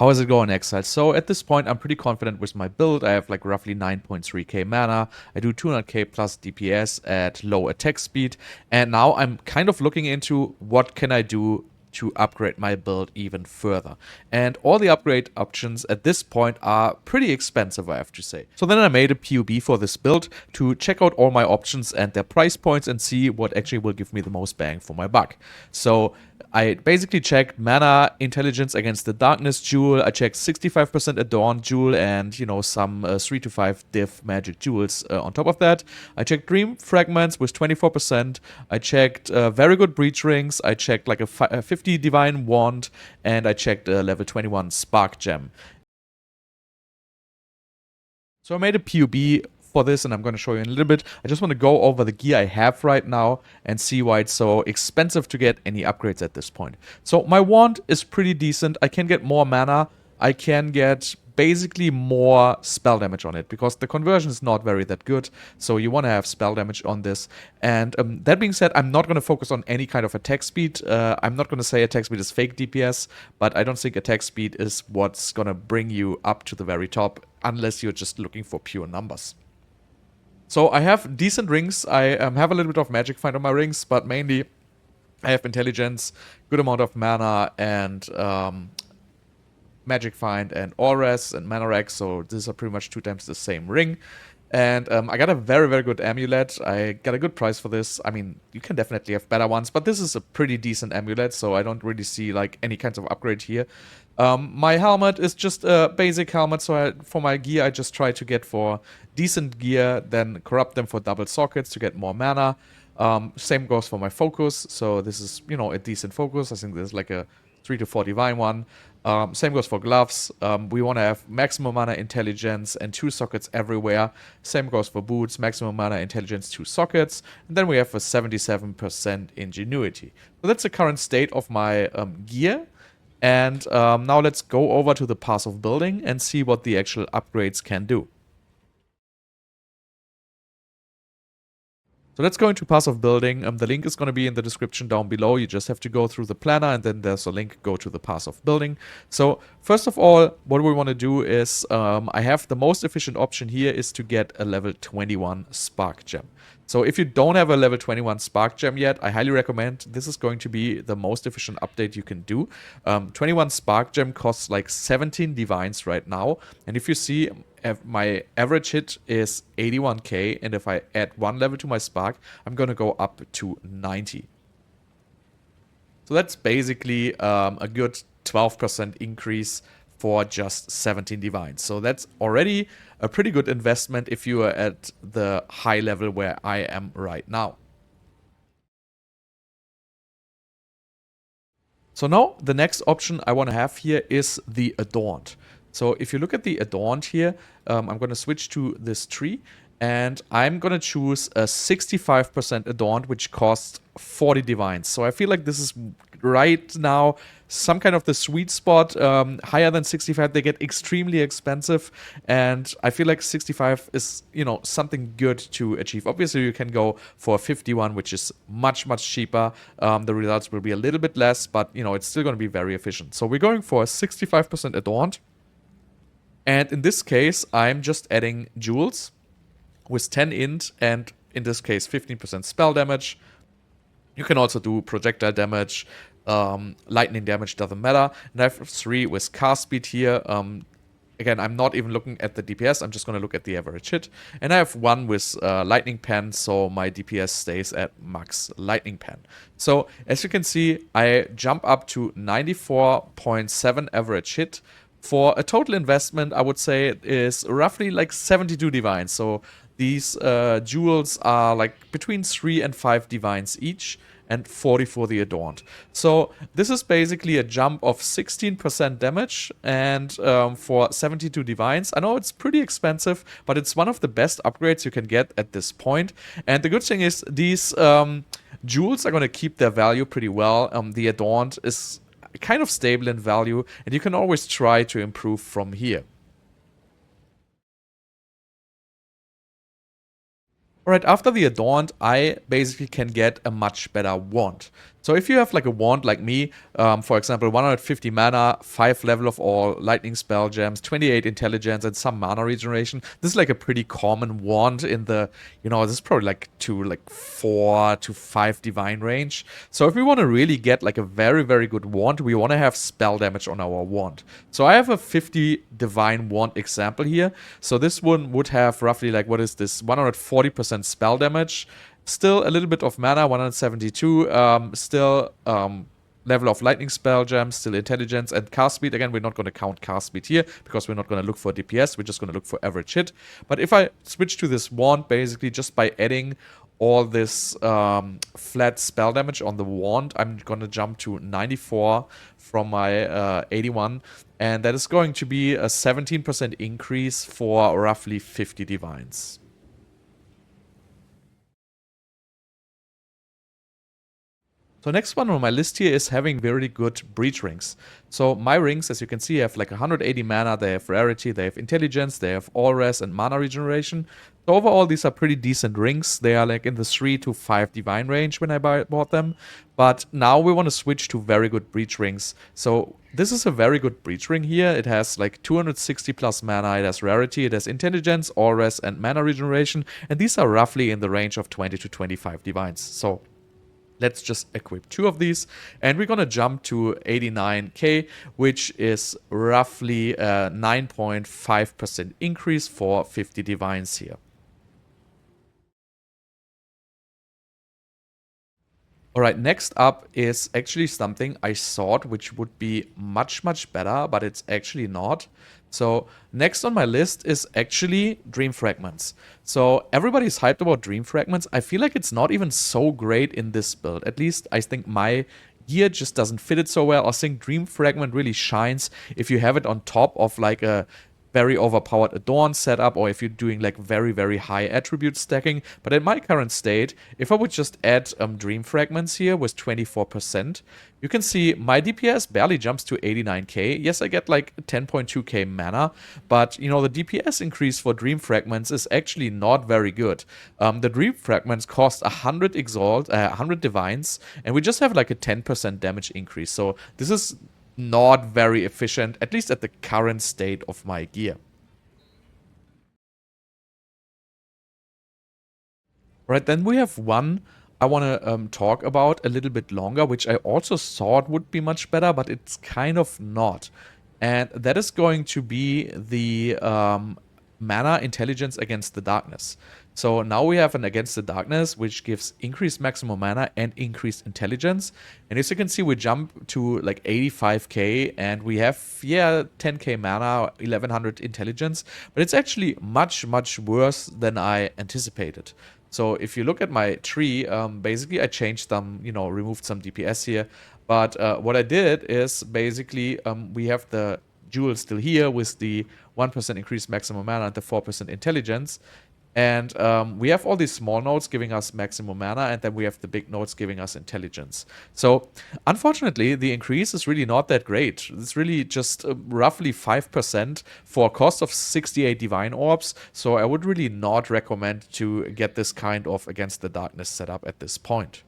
How is it going, Exile? So at this point, I'm pretty confident with my build. I have like roughly 9.3k mana. I do 200k plus DPS at low attack speed. And now I'm kind of looking into what can I do to upgrade my build even further. And all the upgrade options at this point are pretty expensive, I have to say. So then I made a PoE for this build to check out all my options and their price points and see what actually will give me the most bang for my buck. So I basically checked mana intelligence against the darkness jewel. I checked 65% adorned jewel and, you know, some 3 to 5 div magic jewels on top of that. I checked dream fragments with 24%. I checked very good breach rings. I checked like a 50 divine wand, and I checked level 21 spark gem. So I made a PoE for this, and I'm going to show you in a little bit. I just want to go over the gear I have right now and see why it's so expensive to get any upgrades at this point. So my wand is pretty decent. I can get more mana. I can get basically more spell damage on it because the conversion is not very that good. So you want to have spell damage on this. And that being said, I'm not going to focus on any kind of attack speed. I'm not going to say attack speed is fake DPS, but I don't think attack speed is what's going to bring you up to the very top unless you're just looking for pure numbers. So I have decent rings. I have a little bit of magic find on my rings, but mainly I have intelligence, good amount of mana, and magic find and auras and mana racks. So these are pretty much 2 times the same ring. And I got a very, very good amulet. I got a good price for this. I mean, you can definitely have better ones, but this is a pretty decent amulet, so I don't really see like any kinds of upgrade here. My helmet is just a basic helmet, so for my gear, I just try to get for decent gear, then corrupt them for double sockets to get more mana. Same goes for my focus, so this is, you know, a decent focus. I think there's like a 3 to 4 divine one. Same goes for gloves. We want to have maximum mana intelligence and 2 sockets everywhere. Same goes for boots, maximum mana intelligence, 2 sockets. And then we have a 77% ingenuity. So that's the current state of my gear. And now let's go over to the path of building and see what the actual upgrades can do. So let's go into path of building. The link is going to be in the description down below. You just have to go through the planner and then there's a link, go to the path of building. So first of all, what we want to do is, I have the most efficient option here is to get a level 21 spark gem. So if you don't have a level 21 spark gem yet, I highly recommend. This is going to be the most efficient update you can do. 21 spark gem costs like 17 divines right now. And if you see, my average hit is 81k, and if I add 1 level to my spark, I'm going to go up to 90. So that's basically a good 12% increase for just 17 divines. So that's already a pretty good investment if you are at the high level where I am right now. So now the next option I want to have here is the Adorned. So if you look at the Adorned here, I'm going to switch to this tree. And I'm going to choose a 65% Adorned, which costs 40 divines. So I feel like this is right now some kind of the sweet spot. Higher than 65, they get extremely expensive. And I feel like 65 is, you know, something good to achieve. Obviously, you can go for 51, which is much, much cheaper. The results will be a little bit less, but, you know, it's still going to be very efficient. So we're going for a 65% Adorned. And in this case, I'm just adding jewels with 10 int and in this case 15% spell damage. You can also do projectile damage, lightning damage, doesn't matter. And I have 3 with cast speed here. Again, I'm not even looking at the DPS, I'm just going to look at the average hit. And I have 1 with lightning pen, so my DPS stays at max lightning pen. So as you can see, I jump up to 94.7 average hit. For a total investment, I would say is roughly like 72 divines. So these jewels are like between 3 and 5 divines each, and 40 for the Adorned. So this is basically a jump of 16% damage, and for 72 divines. I know it's pretty expensive, but it's one of the best upgrades you can get at this point. And the good thing is these jewels are going to keep their value pretty well. The Adorned is kind of stable in value, and you can always try to improve from here. Alright, after the Adorned, I basically can get a much better wand. So if you have like a wand like me, for example, 150 mana, 5 level of all, lightning spell gems, 28 intelligence, and some mana regeneration, this is like a pretty common wand in the, this is probably like 4 to 5 divine range. So if we want to really get like a very, very good wand, we want to have spell damage on our wand. So I have a 50 divine wand example here. So this one would have roughly like, what is this, 140% spell damage. Still a little bit of mana, 172. Still level of lightning spell gems, still intelligence, and cast speed. Again, we're not going to count cast speed here because we're not going to look for DPS. We're just going to look for average hit. But if I switch to this wand, basically just by adding all this flat spell damage on the wand, I'm going to jump to 94 from my 81. And that is going to be a 17% increase for roughly 50 divines. So next one on my list here is having very good breach rings. So my rings, as you can see, have like 180 mana, they have rarity, they have intelligence, they have all res and mana regeneration. So overall, these are pretty decent rings. They are like in the 3 to 5 divine range when I bought them. But now we want to switch to very good breach rings. So this is a very good breach ring here. It has like 260 plus mana, it has rarity, it has intelligence, all res and mana regeneration. And these are roughly in the range of 20 to 25 divines. So let's just equip 2 of these, and we're gonna jump to 89k, which is roughly a 9.5% increase for 50 divines here. Alright, next up is actually something I thought which would be much, much better, but it's actually not. So next on my list is actually Dream Fragments. So everybody's hyped about Dream Fragments. I feel like it's not even so great in this build. At least I think my gear just doesn't fit it so well. I think Dream Fragment really shines if you have it on top of like a very overpowered Adorned setup, or if you're doing like very, very high attribute stacking. But in my current state, if I would just add Dream Fragments here with 24%, you can see my DPS barely jumps to 89k. Yes, I get like 10.2k mana, but the DPS increase for Dream Fragments is actually not very good. The Dream Fragments cost 100 Exalt, 100 Divines, and we just have like a 10% damage increase. So this is not very efficient, at least at the current state of my gear. Right, then we have one I want to talk about a little bit longer, which I also thought would be much better, but it's kind of not. And that is going to be the mana intelligence against the darkness. So now we have an against the darkness, which gives increased maximum mana and increased intelligence. And as you can see, we jump to like 85k, and we have, 10k mana, 1100 intelligence. But it's actually much, much worse than I anticipated. So if you look at my tree, basically I changed some, removed some DPS here. But what I did is basically we have the jewel still here with the 1% increased maximum mana and the 4% intelligence. And we have all these small nodes giving us maximum mana, and then we have the big nodes giving us intelligence. So, unfortunately, the increase is really not that great. It's really just roughly 5% for a cost of 68 Divine Orbs. So, I would really not recommend to get this kind of Against the Darkness setup at this point.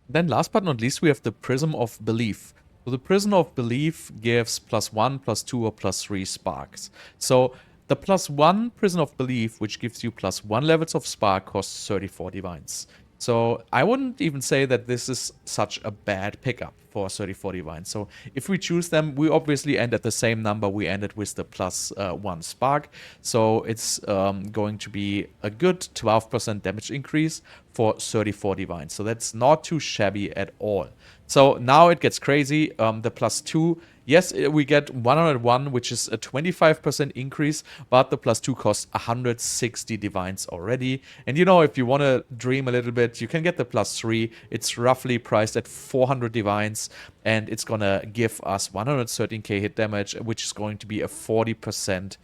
Then last but not least, we have the Prism of Belief. So the Prism of Belief gives +1, +2, or +3 sparks. So the +1 Prism of Belief, which gives you +1 levels of spark, costs 34 divines. So I wouldn't even say that this is such a bad pickup for 34 divines. So if we choose them, we obviously end at the same number we ended with the +1 spark. So it's going to be a good 12% damage increase for 34 divines. So that's not too shabby at all. So now it gets crazy. The +2, yes, we get 101, which is a 25% increase, but the +2 costs 160 divines already. And if you want to dream a little bit, you can get the +3. It's roughly priced at 400 divines, and it's gonna give us 113k hit damage, which is going to be a 40%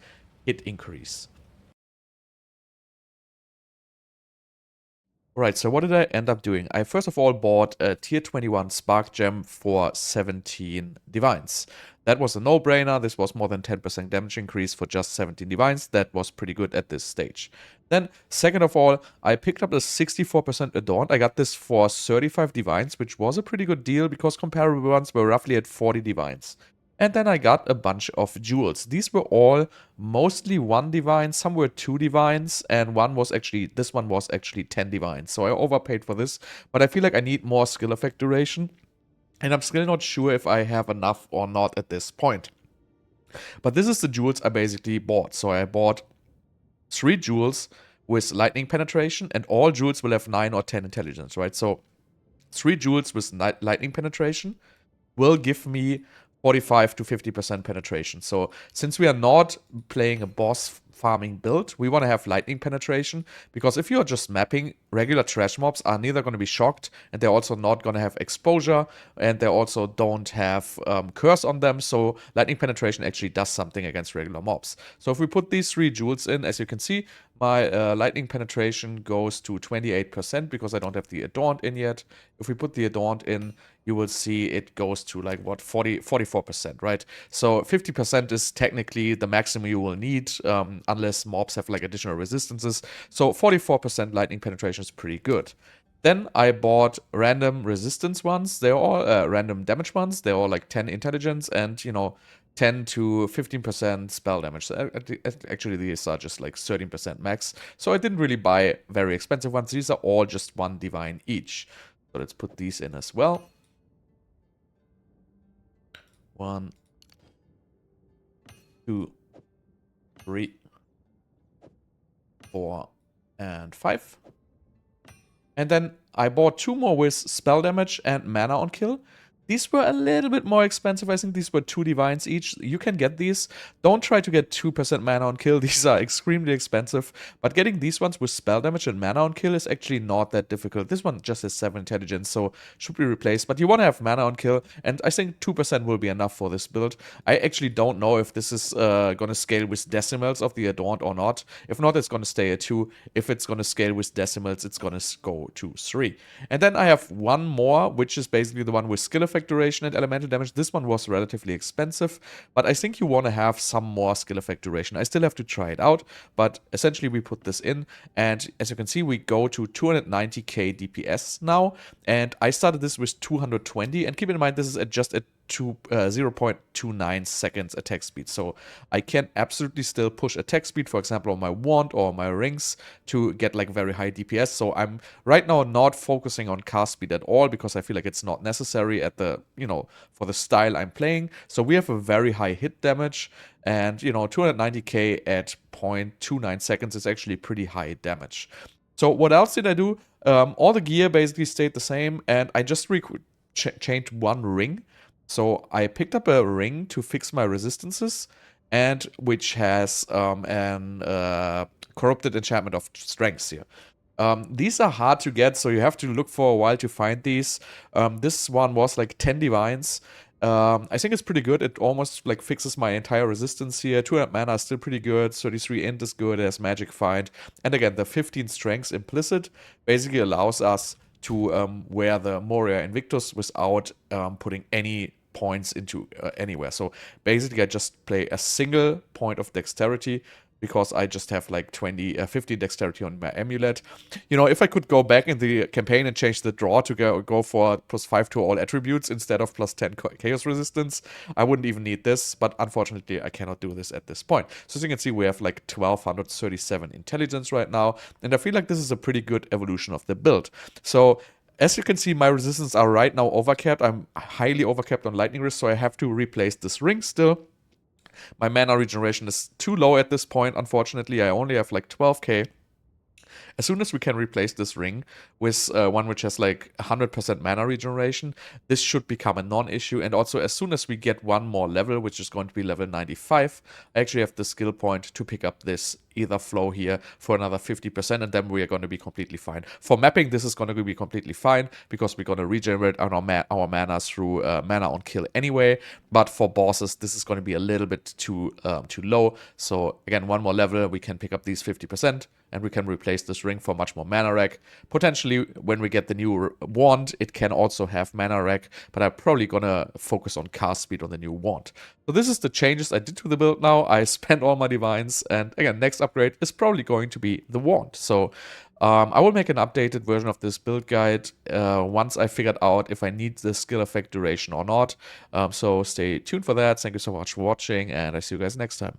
hit increase. Right, so what did I end up doing? I first of all bought a tier 21 Spark Gem for 17 Divines. That was a no-brainer. This was more than 10% damage increase for just 17 Divines. That was pretty good at this stage. Then, second of all, I picked up a 64% Adorned. I got this for 35 Divines, which was a pretty good deal because comparable ones were roughly at 40 Divines. And then I got a bunch of jewels. These were all mostly 1 divine, some were 2 divines, and this one was actually 10 divines. So I overpaid for this, but I feel like I need more skill effect duration. And I'm still not sure if I have enough or not at this point. But this is the jewels I basically bought. So I bought 3 jewels with lightning penetration, and all jewels will have 9 or 10 intelligence, right? So 3 jewels with lightning penetration will give me 45 to 50% penetration. So since we are not playing a boss farming build, we want to have lightning penetration, because if you're just mapping, regular trash mobs are neither going to be shocked, and they're also not going to have exposure, and they also don't have curse on them. So lightning penetration actually does something against regular mobs. So if we put these 3 jewels in, as you can see, my lightning penetration goes to 28% because I don't have the Adorned in yet. If we put the Adorned in, you will see it goes to like, what, 44%, right? So 50% is technically the maximum you will need, unless mobs have like additional resistances. So 44% lightning penetration is pretty good. Then I bought random resistance ones. They're all random damage ones. They're all like 10 intelligence and, 10 to 15% spell damage. So actually, these are just like 13% max. So I didn't really buy very expensive ones. These are all just 1 divine each. So let's put these in as well. 1, 2, 3, 4, and 5. And then I bought 2 more with spell damage and mana on kill. These were a little bit more expensive. I think these were 2 divines each. You can get these. Don't try to get 2% mana on kill. These are extremely expensive. But getting these ones with spell damage and mana on kill is actually not that difficult. This one just has 7 intelligence, so should be replaced. But you want to have mana on kill, and I think 2% will be enough for this build. I actually don't know if this is going to scale with decimals of the Adorned or not. If not, it's going to stay at 2. If it's going to scale with decimals, it's going to go to 3. And then I have one more, which is basically the one with skill effect duration and elemental damage. This one was relatively expensive, but I think you want to have some more skill effect duration. I still have to try it out, but essentially we put this in, and as you can see, we go to 290k DPS now, and I started this with 220, and keep in mind this is just at 0.29 seconds attack speed. So I can absolutely still push attack speed, for example, on my wand or my rings to get like very high DPS. So I'm right now not focusing on cast speed at all because I feel like it's not necessary at the, for the style I'm playing. So we have a very high hit damage, and 290k at 0.29 seconds is actually pretty high damage. So what else did I do? All the gear basically stayed the same, and I just changed 1 ring. So I picked up a ring to fix my resistances, and which has an corrupted enchantment of strengths here. These are hard to get, so you have to look for a while to find these. This one was like 10 divines. I think it's pretty good. It almost like fixes my entire resistance here. 200 mana is still pretty good. 33 int is good. There's magic find. And again, the 15 strengths implicit basically allows us to wear the Moria Invictus without putting any points into anywhere. So basically I just play a single point of dexterity because I just have like 50 dexterity on my amulet. If I could go back in the campaign and change the draw to go for +5 to all attributes instead of +10 chaos resistance, I wouldn't even need this, but unfortunately I cannot do this at this point. So as you can see, we have like 1237 intelligence right now, and I feel like this is a pretty good evolution of the build. So as you can see, my resistance are right now overcapped. I'm highly overcapped on lightning risk, so I have to replace this ring still. My mana regeneration is too low at this point, unfortunately. I only have like 12k. As soon as we can replace this ring with one which has like 100% mana regeneration, this should become a non-issue. And also, as soon as we get one more level, which is going to be level 95, I actually have the skill point to pick up this ether flow here for another 50%, and then we are going to be completely fine. For mapping, this is going to be completely fine because we're going to regenerate our mana through mana on kill anyway. But for bosses, this is going to be a little bit too low. So again, one more level, we can pick up these 50%, and we can replace this ring for much more mana rack. Potentially, when we get the new wand, it can also have mana rack, but I'm probably gonna focus on cast speed on the new wand. So this is the changes I did to the build now. I spent all my divines, and again, next upgrade is probably going to be the wand. So I will make an updated version of this build guide once I figured out if I need the skill effect duration or not. So stay tuned for that. Thank you so much for watching, and I see you guys next time.